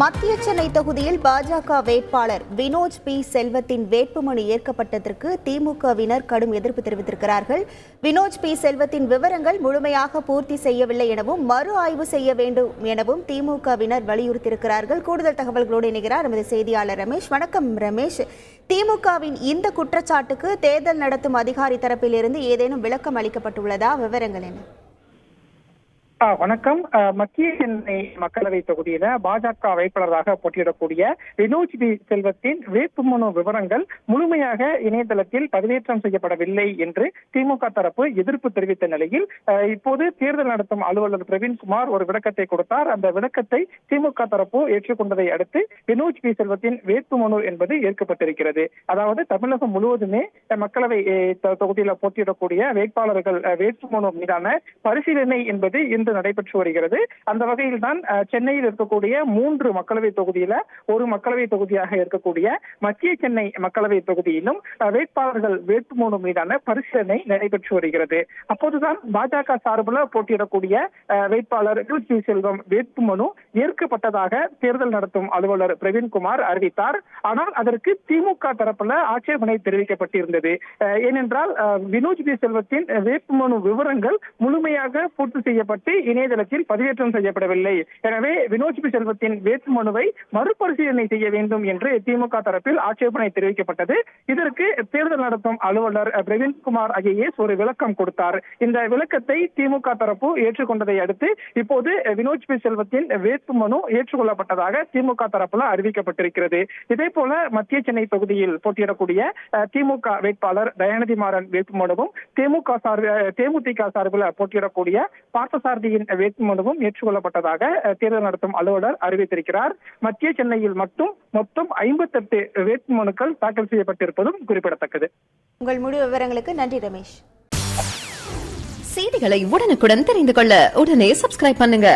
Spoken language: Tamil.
மத்திய சென்னை தொகுதியில் பாஜக வேட்பாளர் வினோஜ் பி செல்வத்தின் வேட்புமனு ஏற்கப்பட்டதற்கு திமுகவினர் கடும் எதிர்ப்பு தெரிவித்திருக்கிறார்கள். வினோஜ் பி செல்வத்தின் விவரங்கள் முழுமையாக பூர்த்தி செய்யவில்லை எனவும் மறு ஆய்வு செய்ய வேண்டும் எனவும் திமுகவினர் வலியுறுத்தியிருக்கிறார்கள். கூடுதல் தகவல்களோடு இணைகிறார் நமது செய்தியாளர் ரமேஷ். வணக்கம் ரமேஷ். திமுகவின் இந்த குற்றச்சாட்டுக்கு தேர்தல் நடத்தும் அதிகாரி தரப்பிலிருந்து ஏதேனும் விளக்கம் அளிக்கப்பட்டுள்ளதா? விவரங்கள் என்ன? வணக்கம். மத்திய சென்னை மக்களவை தொகுதியில பாஜக வேட்பாளராக போட்டியிடக்கூடிய வினோஜ் பி செல்வத்தின் வேட்புமனு விவரங்கள் முழுமையாக இணையதளத்தில் பதிவேற்றம் செய்யப்படவில்லை என்று திமுக தரப்பு எதிர்ப்பு தெரிவித்த நிலையில் இப்போது தேர்தல் நடத்தும் அலுவலர் பிரவீன்குமார் ஒரு விளக்கத்தை கொடுத்தார். அந்த விளக்கத்தை திமுக தரப்பு ஏற்றுக்கொண்டதை அடுத்து வினோஜ் பி செல்வத்தின் வேட்புமனு என்பது ஏற்கப்பட்டிருக்கிறது. அதாவது தமிழகம் முழுவதுமே மக்களவை தொகுதியில போட்டியிடக்கூடிய வேட்பாளர்கள் வேட்புமனு மீதான பரிசீலனை என்பது நடைபெற்று வருகிறது. அந்த வகையில் தான் சென்னையில் இருக்கக்கூடிய 3 மக்களவை தொகுதியில ஒரு மக்களவை தொகுதியாக இருக்கக்கூடிய மத்திய சென்னை மக்களவை தொகுதியிலும் வேட்பாளர்கள் வேட்புமனு மீதான பரிசீலனை நடைபெற்று வருகிறது. அப்போதுதான் பாஜக சார்பில் போட்டியிடக்கூடிய வேட்பாளர் வினோஜ் பி செல்வம் வேட்புமனு ஏற்கப்பட்டதாக தேர்தல் நடத்தும் அலுவலர் பிரவீன்குமார் அறிவித்தார். ஆனால் அதற்கு திமுக தரப்புல ஆட்சேபனை தெரிவிக்கப்பட்டிருந்தது. ஏனென்றால் வினோஜ் பி செல்வத்தின் வேட்புமனு விவரங்கள் முழுமையாக பூர்த்தி செய்யப்பட்டு இணையதளத்தில் பதிவேற்றம் செய்யப்படவில்லை. எனவே வினோஜ் பி செல்வத்தின் வேட்புமனுவை மறுபரிசீலனை செய்ய வேண்டும் என்று திமுக தரப்பில் ஆட்சேபனை தெரிவிக்கப்பட்டது. இதற்கு தேர்தல் நடத்தும் அலுவலர் பிரவீன்குமார் ஐஏஎஸ் ஒரு விளக்கம் கொடுத்தார். இந்த விளக்கத்தை திமுக தரப்பு ஏற்றுக்கொண்டதை அடுத்து இப்போது வினோஜ் பி செல்வத்தின் வேட்புமனு ஏற்றுக்கொள்ளப்பட்டதாக திமுக தரப்புல அறிவிக்கப்பட்டிருக்கிறது. இதே போல மத்திய சென்னை தொகுதியில் போட்டியிடக்கூடிய திமுக வேட்பாளர் தயாநிதி மாறன் வேட்புமனுவும் தேமுதிக சார்பில் போட்டியிடக்கூடிய பார்த்தசாரதியின் வேட்புமனுவும் ஏற்றுக்கொள்ளப்பட்டதாக தேர்தல் நடத்தும் அலுவலர் அறிவித்திருக்கிறார். மத்திய சென்னையில் மட்டும் மொத்தம் 58 வேட்புமனுக்கள் தாக்கல் செய்யப்பட்டிருப்பதும் குறிப்பிடத்தக்கது. உங்கள் முழு விவரங்களுக்கு நன்றி ரமேஷ். செய்திகளை உடனுக்குடன் தெரிந்து கொள்ள உடனே சப்ஸ்கிரைப் பண்ணுங்க.